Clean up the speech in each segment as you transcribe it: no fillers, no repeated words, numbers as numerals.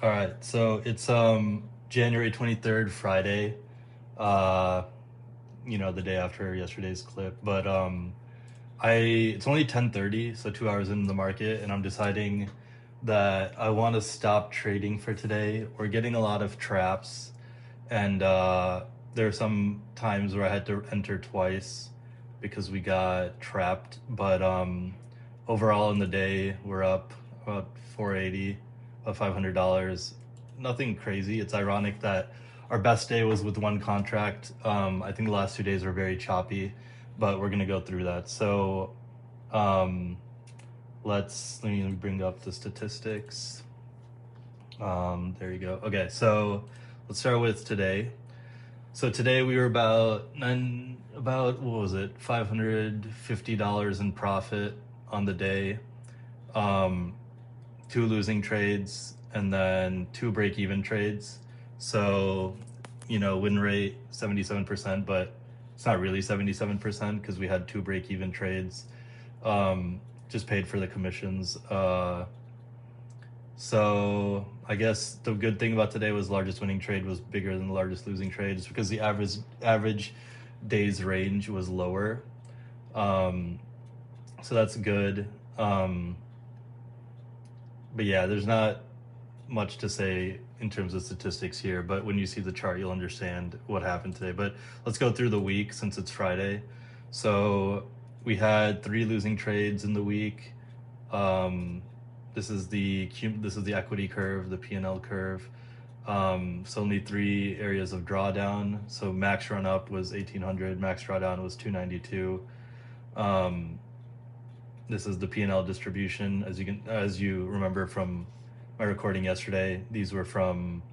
All right, so it's January 23rd, Friday. Uh, the day after yesterday's clip, but it's only 10:30, so 2 hours into the market, and I'm deciding that I want to stop trading for today. We're getting a lot of traps, and there are some times where I had to enter twice because we got trapped, but overall in the day we're up about 480, about $500. Nothing crazy. It's ironic that our best day was with one contract. I think the last 2 days were very choppy, but we're gonna go through that. So um, let me bring up the statistics. There you go. Okay, so let's start with today. So today we were about what was it, $550 in profit on the day. Um, Two losing trades and then two break-even trades. So, win rate 77%, but it's not really 77% because we had two break-even trades. Just paid for the commissions. So I guess the good thing about today was largest winning trade was bigger than the largest losing trade, just because the average days range was lower. So that's good. But yeah, there's not much to say in terms of statistics here, but when you see the chart, you'll understand what happened today. But let's go through the week since it's Friday. So we had three losing trades in the week. This is the equity curve, the P&L curve. So only three areas of drawdown. So max run up was 1800, max drawdown was 292. This is the P&L distribution. As you remember from my recording yesterday, these were from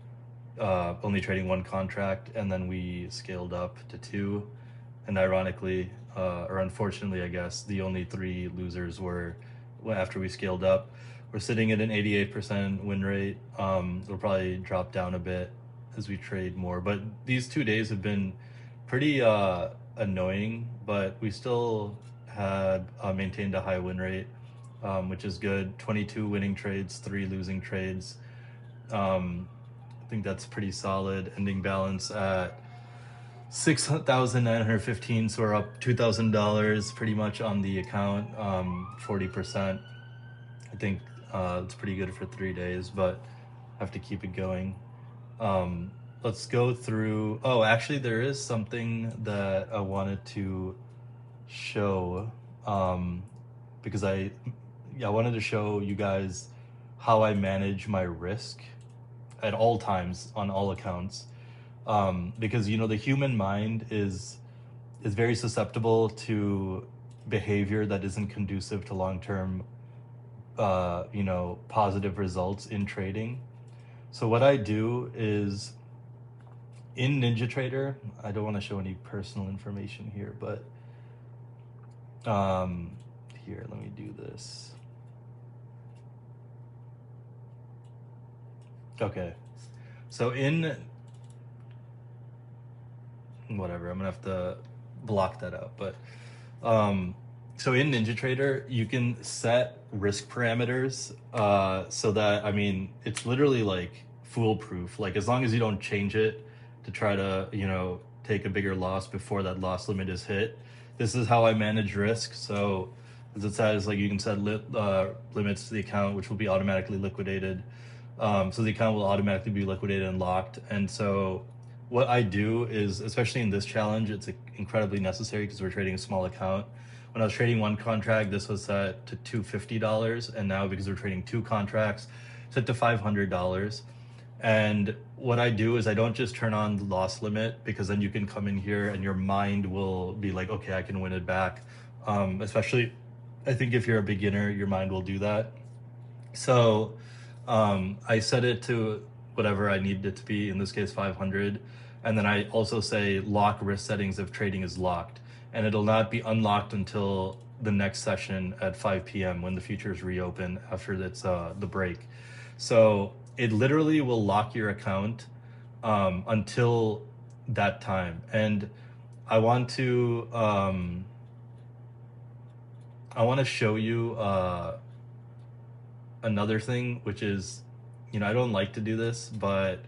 only trading one contract, and then we scaled up to two. And ironically, or unfortunately, I guess, the only three losers were after we scaled up. We're sitting at an 88% win rate. It'll probably drop down a bit as we trade more. But these 2 days have been pretty annoying, but we still had maintained a high win rate, which is good. 22 winning trades, 3 losing trades. I think that's pretty solid. Ending balance at 6,915, so we're up $2,000 pretty much on the account, 40%. I think it's pretty good for 3 days, but have to keep it going. Let's go through. Oh, actually, there is something that I wanted to show, because I wanted to show you guys how I manage my risk at all times on all accounts, because the human mind is very susceptible to behavior that isn't conducive to long-term positive results in trading. So what I do is, in Ninjatrader, I don't want to show any personal information here, but here, let me do this. Okay, so in whatever, I'm gonna have to block that out, but so in Ninjatrader, you can set risk parameters, so that, it's literally like foolproof. Like, as long as you don't change it to try to, take a bigger loss before that loss limit is hit. This is how I manage risk. So as it says, like, you can set limits to the account, which will be automatically liquidated. So the account will automatically be liquidated and locked. And so what I do is, especially in this challenge, it's incredibly necessary because we're trading a small account. When I was trading one contract, this was set to $250, and now, because we're trading two contracts, set to $500. And what I do is, I don't just turn on the loss limit, because then you can come in here and your mind will be like, okay, I can win it back. Especially, I think if you're a beginner, your mind will do that. So I set it to whatever I need it to be, in this case 500. And then I also say lock risk settings if trading is locked. And it'll not be unlocked until the next session at 5 p.m. when the futures reopen after the break. So it literally will lock your account until that time. And I want to show you another thing, which is, I don't like to do this, but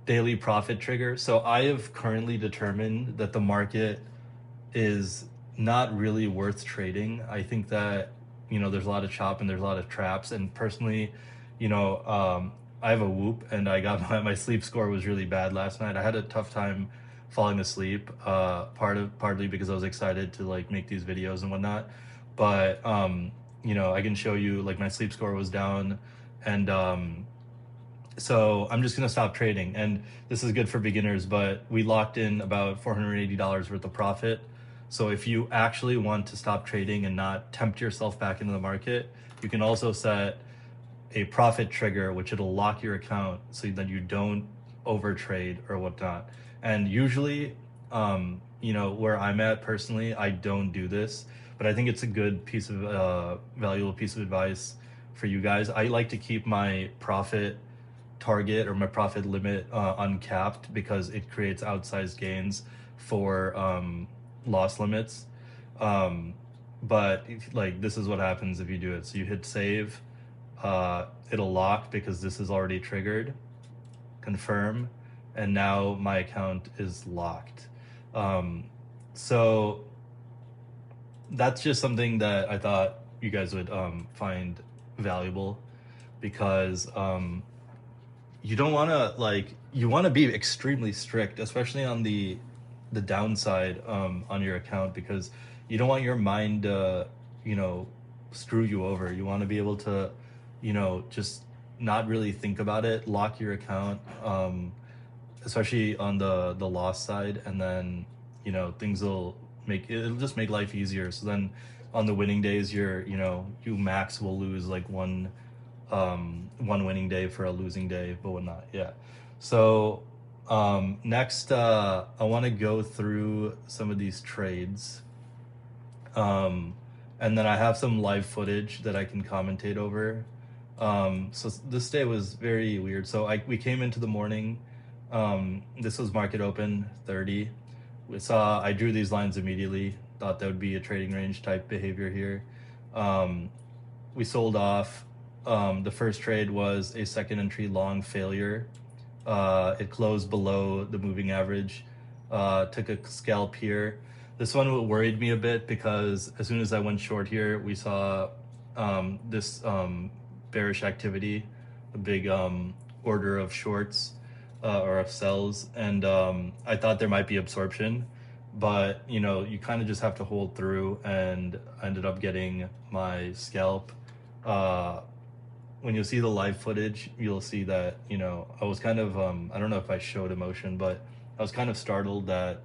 daily profit trigger. So I have currently determined that the market is not really worth trading. I think that, there's a lot of chop and there's a lot of traps. And personally, I have a Whoop, and I got my sleep score was really bad last night. I had a tough time falling asleep, partly because I was excited to like make these videos and whatnot. But, I can show you like my sleep score was down, and, so I'm just going to stop trading. And this is good for beginners, but we locked in about $480 worth of profit. So if you actually want to stop trading and not tempt yourself back into the market, you can also set a profit trigger, which it'll lock your account so that you don't overtrade or whatnot. And usually, where I'm at personally, I don't do this, but I think it's a good piece of valuable piece of advice for you guys. I like to keep my profit target or my profit limit uncapped, because it creates outsized gains for loss limits. But like, this is what happens if you do it. So you hit save, it'll lock because this is already triggered, confirm, and now my account is locked. So that's just something that I thought you guys would find valuable, because you don't want to you want to be extremely strict, especially on the downside on your account, because you don't want your mind to screw you over. You want to be able to just not really think about it, lock your account, especially on the loss side, and then things it'll just make life easier. So then on the winning days, you max will lose like one winning day for a losing day, but whatnot. Yeah. So next, I want to go through some of these trades, and then I have some live footage that I can commentate over. So this day was very weird. So we came into the morning. This was market open 30. I drew these lines immediately. Thought that would be a trading range type behavior here. We sold off. The first trade was a second entry long failure. It closed below the moving average. Took a scalp here. This one worried me a bit, because as soon as I went short here, we saw this bearish activity, a big order of shorts or of sells, and I thought there might be absorption, but you kind of just have to hold through, and I ended up getting my scalp. When you see the live footage, you'll see that I was kind of I don't know if I showed emotion, but I was kind of startled that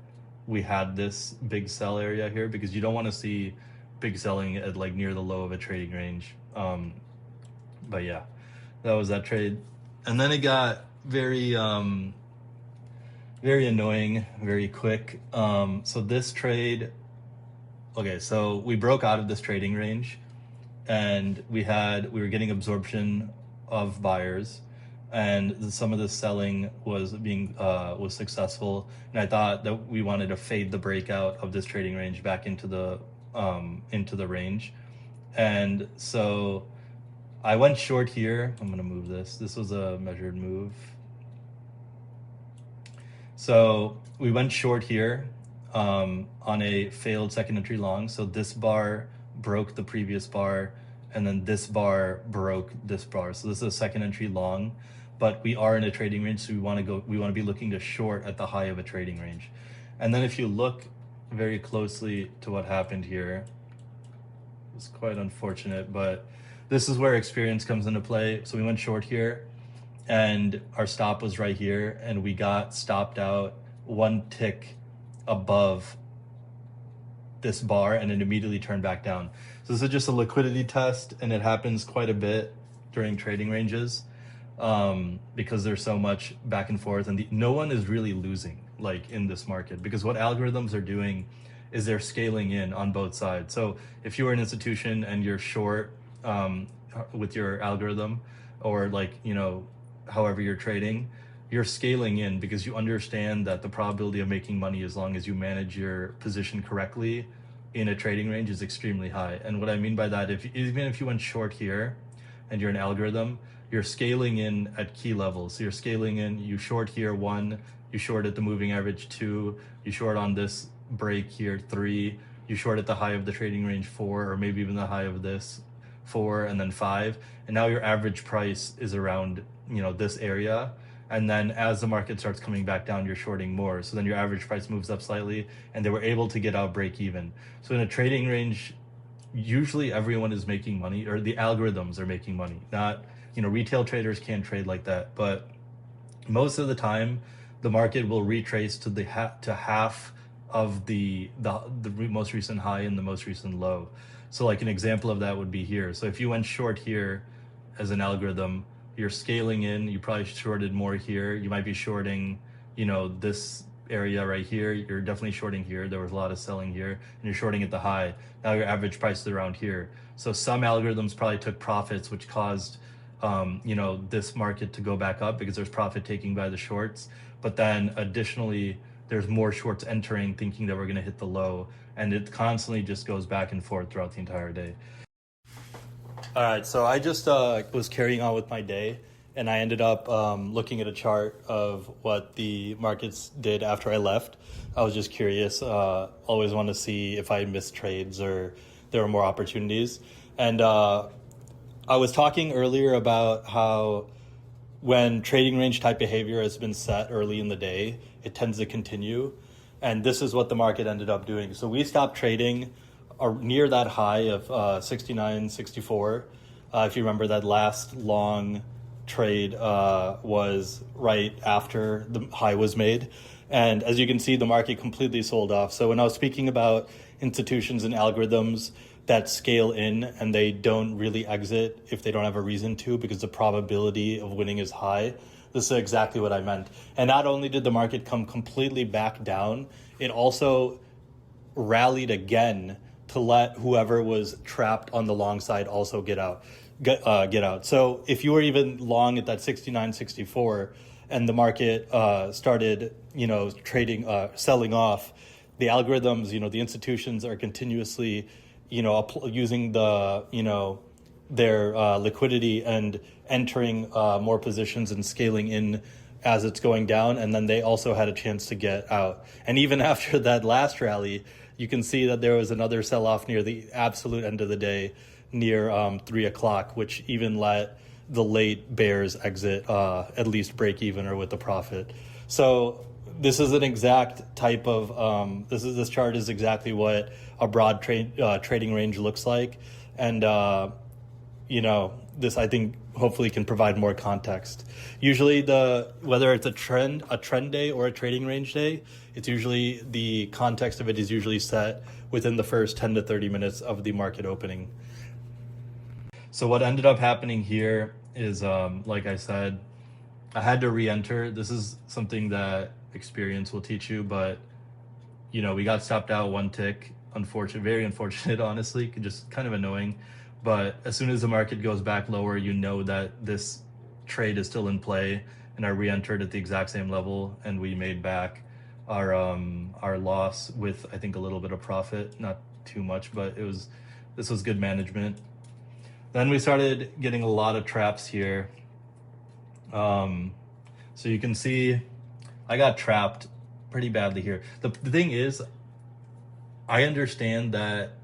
we had this big sell area here, because you don't want to see big selling at like near the low of a trading range. But yeah, that was that trade. And then it got very very annoying very quick. So this trade, okay, so we broke out of this trading range, and we were getting absorption of buyers, and some of the selling was was successful, and I thought that we wanted to fade the breakout of this trading range back into the range. And so I went short here. I'm gonna move this. This was a measured move. So we went short here on a failed second entry long. So this bar broke the previous bar, and then this bar broke this bar. So this is a second entry long, but we are in a trading range, so we want to be looking to short at the high of a trading range. And then if you look very closely to what happened here, it's quite unfortunate, but this is where experience comes into play. So we went short here, and our stop was right here, and we got stopped out one tick above this bar, and it immediately turned back down. So this is just a liquidity test, and it happens quite a bit during trading ranges, because there's so much back and forth, and no one is really losing like in this market, because what algorithms are doing is they're scaling in on both sides. So if you are an institution and you're short with your algorithm, or however you're trading, you're scaling in because you understand that the probability of making money, as long as you manage your position correctly in a trading range, is extremely high. And what I mean by that, even if you went short here and you're an algorithm, you're scaling in at key levels. So you're scaling in, you short here 1, you short at the moving average 2, you short on this break here 3, you short at the high of the trading range 4, or maybe even the high of this 4, and then 5. And now your average price is around, this area. And then as the market starts coming back down, you're shorting more. So then your average price moves up slightly, and they were able to get out break even. So in a trading range, usually everyone is making money, or the algorithms are making money. Not, retail traders can't trade like that, but most of the time the market will retrace to the half of the most recent high and the most recent low. So like an example of that would be here. So if you went short here as an algorithm, you're scaling in, you probably shorted more here. You might be shorting, this area right here. You're definitely shorting here. There was a lot of selling here, and you're shorting at the high. Now your average price is around here. So some algorithms probably took profits, which caused, this market to go back up because there's profit taking by the shorts. But then additionally, there's more shorts entering thinking that we're going to hit the low, and it constantly just goes back and forth throughout the entire day. All right, so I just was carrying on with my day, and I ended up looking at a chart of what the markets did after I left. I was just curious, always want to see if I missed trades or there were more opportunities. And I was talking earlier about how when trading range type behavior has been set early in the day, it tends to continue. And this is what the market ended up doing. So we stopped trading near that high of 69, 64. If you remember, that last long trade was right after the high was made. And as you can see, the market completely sold off. So when I was speaking about institutions and algorithms that scale in and they don't really exit if they don't have a reason to, because the probability of winning is high, this is exactly what I meant. And not only did the market come completely back down, it also rallied again to let whoever was trapped on the long side also get out. So if you were even long at that 69, 64, and the market started, trading, selling off, the algorithms, the institutions are continuously, using the, their liquidity and entering more positions and scaling in as it's going down. And then they also had a chance to get out. And even after that last rally, you can see that there was another sell-off near the absolute end of the day, near 3 o'clock, which even let the late bears exit at least break even or with a profit. So this is an exact type of, this chart is exactly what a broad trading range looks like. And, this I think hopefully can provide more context. Usually whether it's a trend day or a trading range day, it's usually the context of it is usually set within the first 10 to 30 minutes of the market opening. So what ended up happening here is, like I said, I had to re-enter. This is something that experience will teach you, but we got stopped out one tick. Unfortunate, very unfortunate, honestly, just kind of annoying. But as soon as the market goes back lower, that this trade is still in play, and I re-entered at the exact same level, and we made back our loss with, I think, a little bit of profit, not too much, but this was good management. Then we started getting a lot of traps here. So you can see I got trapped pretty badly here. The thing is, I understand that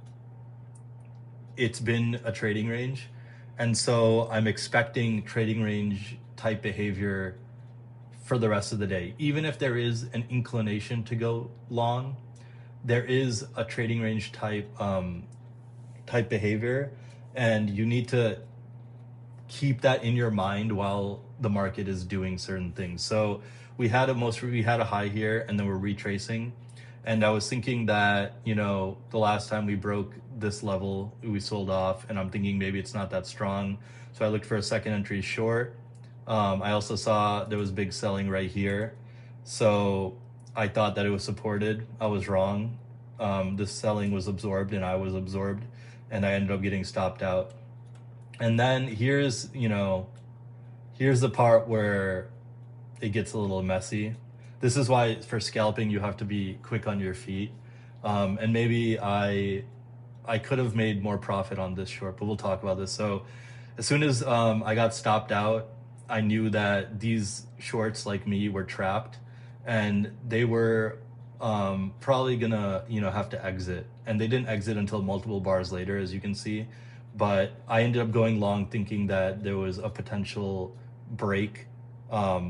it's been a trading range, and so I'm expecting trading range type behavior for the rest of the day. Even if there is an inclination to go long, there is a trading range type behavior, and you need to keep that in your mind while the market is doing certain things. So we had a high here, and then we're retracing. And I was thinking that, the last time we broke this level, we sold off, and I'm thinking maybe it's not that strong. So I looked for a second entry short. I also saw there was big selling right here. So I thought that it was supported. I was wrong. This selling was absorbed, and I was absorbed, and I ended up getting stopped out. And then here's the part where it gets a little messy. This is why for scalping, you have to be quick on your feet. And maybe I could have made more profit on this short, but we'll talk about this. So as soon as I got stopped out, I knew that these shorts like me were trapped, and they were probably gonna have to exit, and they didn't exit until multiple bars later, as you can see. But I ended up going long, thinking that there was a potential break,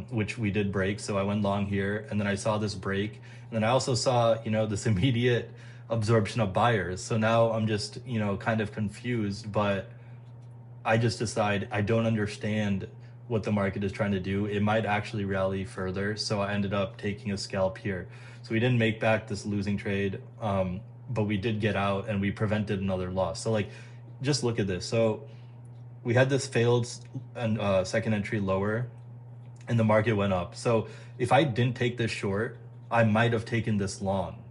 which we did break. So I went long here, and then I saw this break, and then I also saw this immediate absorption of buyers. So now I'm just kind of confused, but I just decide I don't understand what the market is trying to do. It might actually rally further. So I ended up taking a scalp here. So we didn't make back this losing trade, but we did get out and we prevented another loss. So like, just look at this. So we had this failed and second entry lower, and the market went up. So if I didn't take this short, I might have taken this long.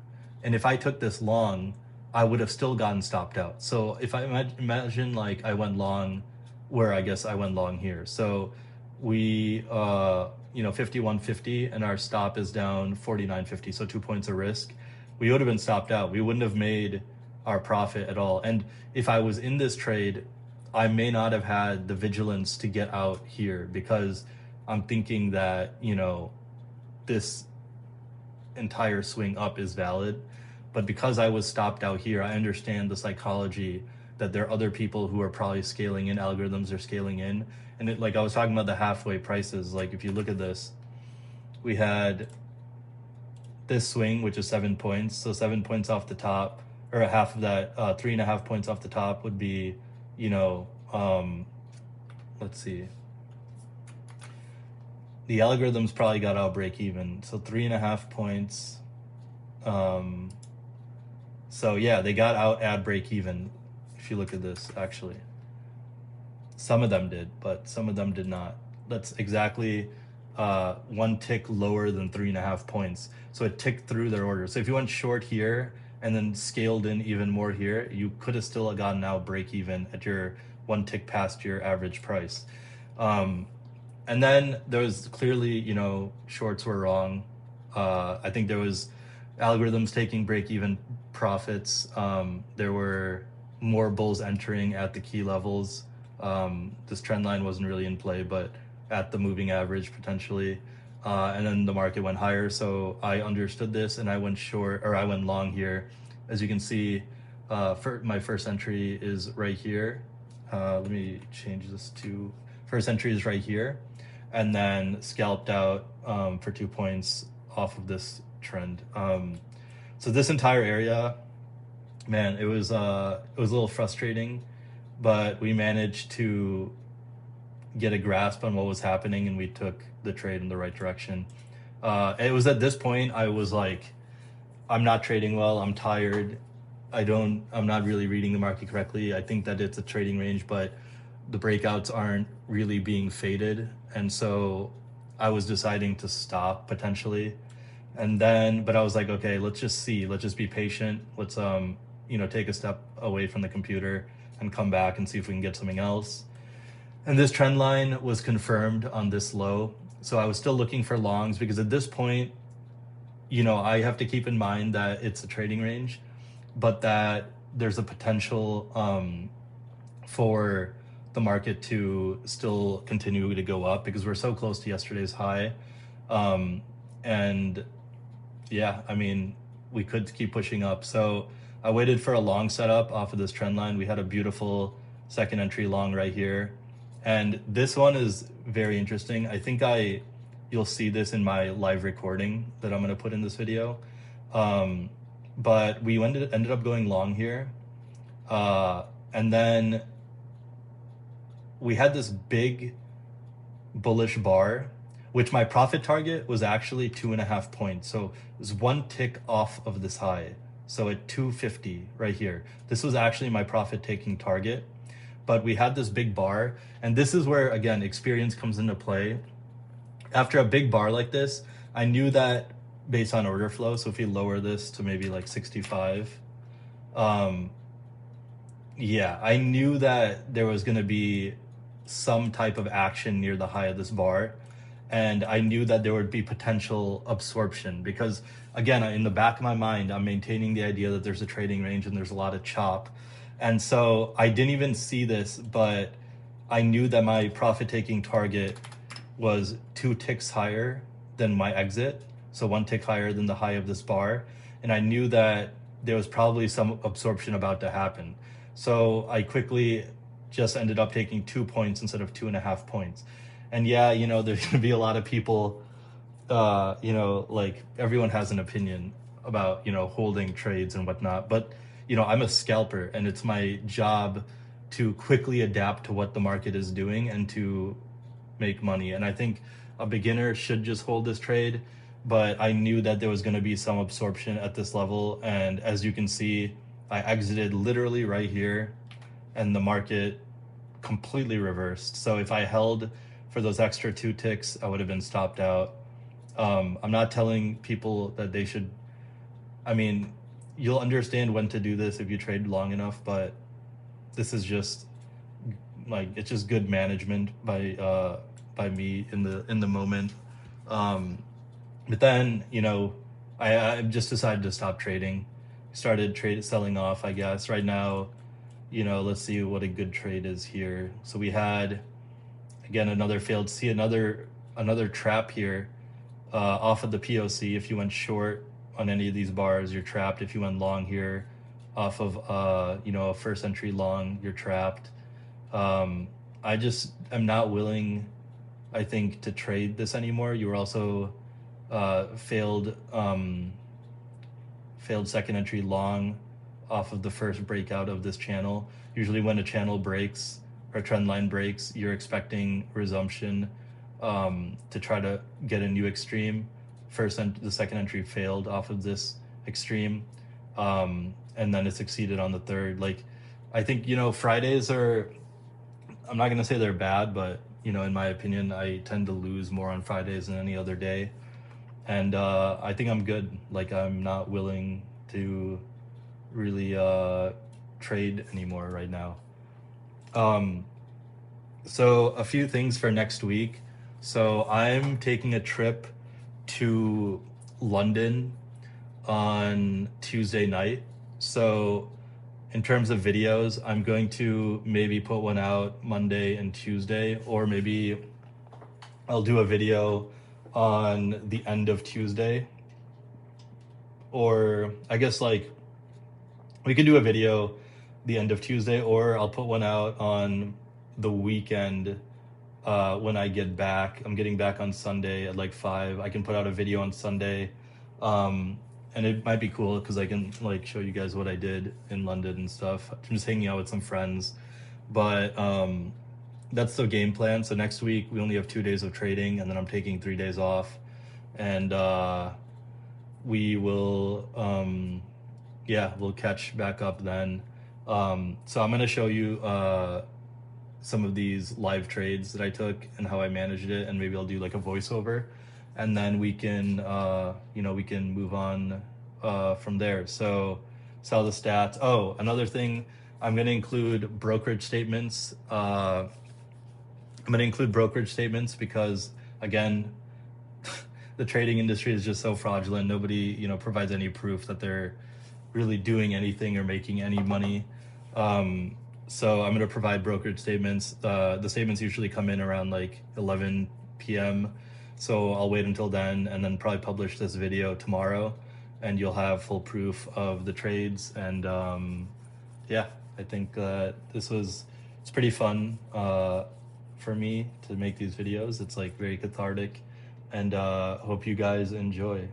And if I took this long, I would have still gotten stopped out. So if I imagine like I went long, where I guess I went long here. So we, 51.50, and our stop is down 49.50. So 2 points of risk. We would have been stopped out. We wouldn't have made our profit at all. And if I was in this trade, I may not have had the vigilance to get out here, because I'm thinking that, this entire swing up is valid. But because I was stopped out here, I understand the psychology that there are other people who are probably scaling in, algorithms are scaling in. And it, like I was talking about the halfway prices, like if you look at this, we had this swing, which is 7 points. So 7 points off the top, or a half of that, 3.5 points off the top would be, let's see. The algorithms probably got out break even. So 3.5 points. So yeah, they got out at break even. If you look at this, actually, some of them did, but some of them did not. That's exactly one tick lower than 3.5 points. So it ticked through their order. So if you went short here and then scaled in even more here, you could have still gotten out break even at your one tick past your average price. And then there was clearly, shorts were wrong. I think there was algorithms taking break even profits. There were more bulls entering at the key levels. This trend line wasn't really in play, but at the moving average potentially. And then the market went higher. So I understood this and I went short, or I went long here. As you can see, my first entry is right here. Let me change this to first entry is right here, and then scalped out for 2 points off of this trend. So this entire area, man, it was a little frustrating, but we managed to get a grasp on what was happening, and we took the trade in the right direction. It was at this point I was like, I'm not trading well. I'm tired. I'm not really reading the market correctly. I think that it's a trading range, but the breakouts aren't really being faded. And so I was deciding to stop potentially. And then, but I was like, okay, let's just see, let's just be patient. Let's, take a step away from the computer and come back and see if we can get something else. And this trend line was confirmed on this low. So I was still looking for longs, because at this point, I have to keep in mind that it's a trading range, but that there's a potential for the market to still continue to go up, because we're so close to yesterday's high. And yeah, I mean, we could keep pushing up. So I waited for a long setup off of this trend line. We had a beautiful second entry long right here. And this one is very interesting. I think you'll see this in my live recording that I'm going to put in this video. But we ended up going long here. And then we had this big bullish bar, which my profit target was actually 2.5 points. So it was one tick off of this high. So at 250 right here, this was actually my profit taking target. But we had this big bar, and this is where, again, experience comes into play. After a big bar like this, I knew that based on order flow. So if you lower this to maybe like 65, yeah, I knew that there was going to be some type of action near the high of this bar. And I knew that there would be potential absorption, because again, in the back of my mind, I'm maintaining the idea that there's a trading range and there's a lot of chop. And so I didn't even see this, but I knew that my profit taking target was 2 ticks higher than my exit, so 1 tick higher than the high of this bar, and I knew that there was probably some absorption about to happen. So I quickly just ended up taking 2 points instead of 2.5 points. And yeah, you know, there's gonna be a lot of people, you know, like everyone has an opinion about, you know, holding trades and whatnot, but you know, I'm a scalper and it's my job to quickly adapt to what the market is doing and to make money. And I think a beginner should just hold this trade, but I knew that there was going to be some absorption at this level. And as you can see, I exited literally right here and the market completely reversed. So if I held for those extra 2 ticks, I would have been stopped out. I'm not telling people that they should, I mean, you'll understand when to do this if you trade long enough, but this is just like, it's just good management by me in the moment. But then, you know, I just decided to stop trading, started selling off, I guess. Right now, you know, let's see what a good trade is here. So we had, again, another failed, see another trap here off of the POC. If you went short on any of these bars, you're trapped. If you went long here off of, you know, a first entry long, you're trapped. I just am not willing, I think, to trade this anymore. You were also failed second entry long off of the first breakout of this channel. Usually when a channel breaks or trend line breaks, you're expecting resumption to try to get a new extreme. The second entry failed off of this extreme, and then it succeeded on the third. Like, I think, you know, Fridays are, I'm not gonna say they're bad, but you know, in my opinion, I tend to lose more on Fridays than any other day. And I think I'm good. Like, I'm not willing to really trade anymore right now. So a few things for next week. So I'm taking a trip to London on Tuesday night. So in terms of videos, I'm going to maybe put one out Monday and Tuesday, or maybe I'll do a video on the end of Tuesday. Or I guess, like, we could do a video the end of Tuesday, or I'll put one out on the weekend when I get back. I'm getting back on Sunday at like 5. I can put out a video on Sunday. And it might be cool because I can like show you guys what I did in London and stuff. I'm just hanging out with some friends. But that's the game plan. So next week we only have 2 days of trading, and then I'm taking 3 days off. And we will, we'll catch back up then. So I'm gonna show you some of these live trades that I took and how I managed it, and maybe I'll do like a voiceover, and then we can, we can move on from there. So sell the stats. Oh, another thing, I'm gonna include brokerage statements. I'm gonna include brokerage statements because, again, the trading industry is just so fraudulent. Nobody, you know, provides any proof that they're really doing anything or making any money. So I'm going to provide brokerage statements. The statements usually come in around like 11 p.m. So I'll wait until then and then probably publish this video tomorrow, and you'll have full proof of the trades. And yeah, I think it's pretty fun for me to make these videos. It's like very cathartic, and hope you guys enjoy.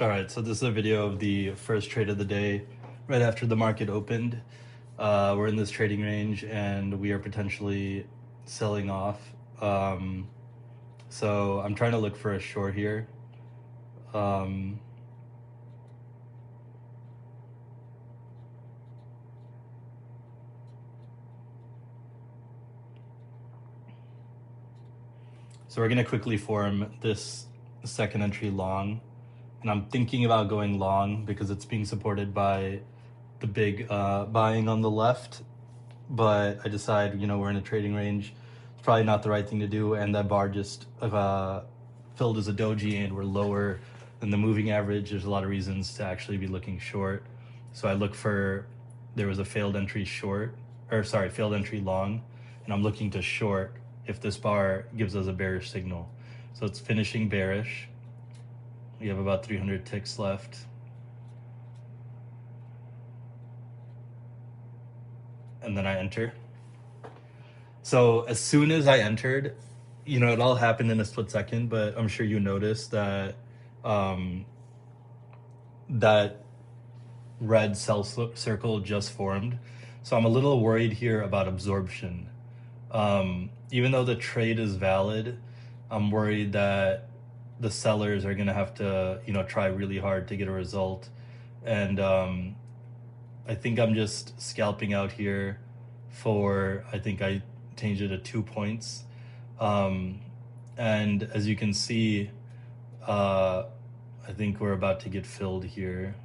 All right, so this is a video of the first trade of the day, right after the market opened. We're in this trading range and we are potentially selling off. So I'm trying to look for a short here. So we're gonna quickly form this second entry long, and I'm thinking about going long because it's being supported by the big buying on the left, but I decide, you know, we're in a trading range, it's probably not the right thing to do, and that bar just filled as a doji and we're lower than the moving average, there's a lot of reasons to actually be looking short. So I look for, there was a failed entry failed entry long, and I'm looking to short if this bar gives us a bearish signal. So it's finishing bearish. We have about 300 ticks left. And then I enter. So as soon as I entered, you know, it all happened in a split second, but I'm sure you noticed that that red sell circle just formed. So I'm a little worried here about absorption. Even though the trade is valid, I'm worried that the sellers are going to have to, you know, try really hard to get a result. And I think I'm just scalping out here for, I think I changed it to 2 points. And as you can see, I think we're about to get filled here.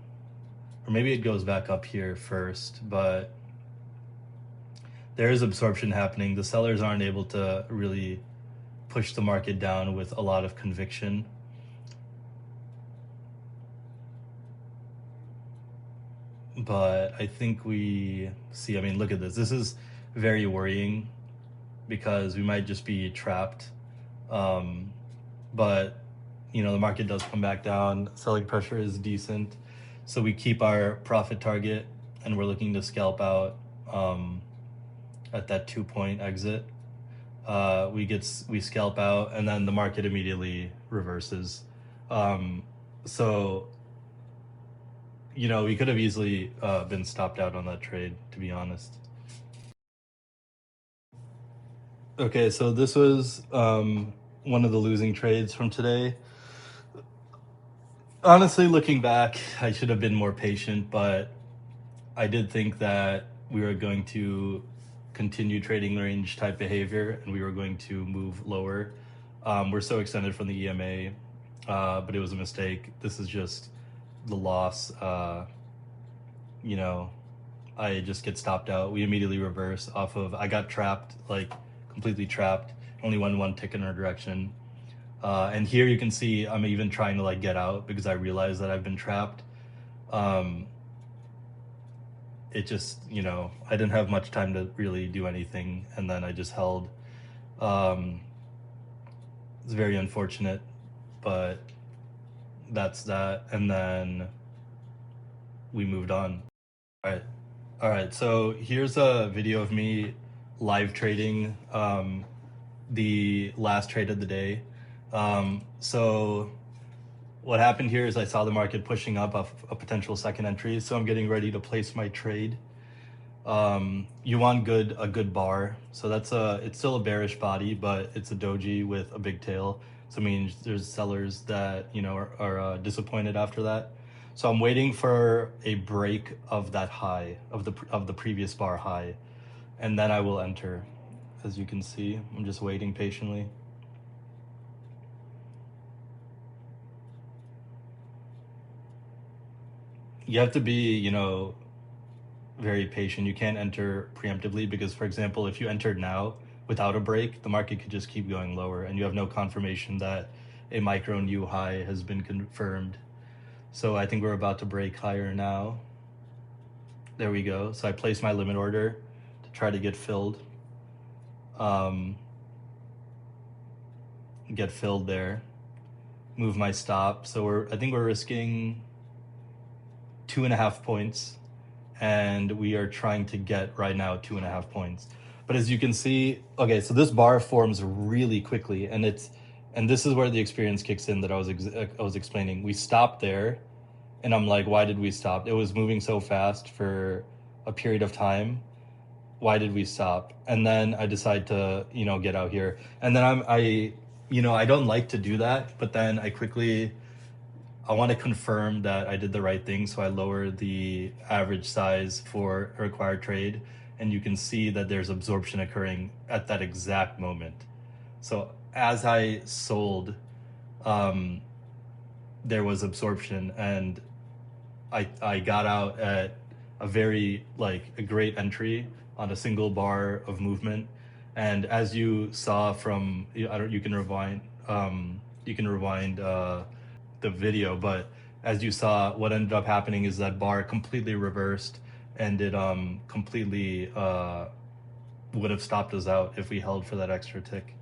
Or maybe it goes back up here first, but there is absorption happening. The sellers aren't able to really push the market down with a lot of conviction. But I think we see, I mean, look at this. This is very worrying because we might just be trapped. But, you know, the market does come back down. Selling pressure is decent. So we keep our profit target and we're looking to scalp out at that 2 point exit. We scalp out and then the market immediately reverses. So, you know, we could have easily been stopped out on that trade, to be honest. Okay, so this was one of the losing trades from today. Honestly, looking back, I should have been more patient, but I did think that we were going to continue trading range type behavior and we were going to move lower. We're so extended from the EMA, but it was a mistake. This is just the loss. You know, I just get stopped out. We immediately reverse off of, I got trapped, like completely trapped, only went one tick in our direction. And here you can see I'm even trying to like get out because I realize that I've been trapped. It just, you know, I didn't have much time to really do anything, and then I just held. It's very unfortunate, but that's that. And then we moved on. All right, so here's a video of me live trading the last trade of the day. So what happened here is I saw the market pushing up a potential second entry, so I'm getting ready to place my trade. You want a good bar, so it's still a bearish body, but it's a doji with a big tail, so it means there's sellers that, you know, are disappointed after that. So I'm waiting for a break of that high, of the previous bar high, and then I will enter. As you can see, I'm just waiting patiently. You have to be, you know, very patient. You can't enter preemptively because, for example, if you entered now without a break, the market could just keep going lower and you have no confirmation that a micro new high has been confirmed. So I think we're about to break higher now. There we go. So I placed my limit order to try to get filled. Get filled there. Move my stop. So I think we're risking 2.5 points, and we are trying to get right now 2.5 points. But as you can see, okay, so this bar forms really quickly, and this is where the experience kicks in that I was explaining. We stopped there, and I'm like, why did we stop? It was moving so fast for a period of time. Why did we stop? And then I decide to, you know, get out here. And then I don't like to do that, but then I want to confirm that I did the right thing. So I lowered the average size for a required trade, and you can see that there's absorption occurring at that exact moment. So as I sold, there was absorption, and I got out at a great entry on a single bar of movement. And as you saw from, you can rewind, you can rewind the video, but as you saw, what ended up happening is that bar completely reversed, and it completely would have stopped us out if we held for that extra tick.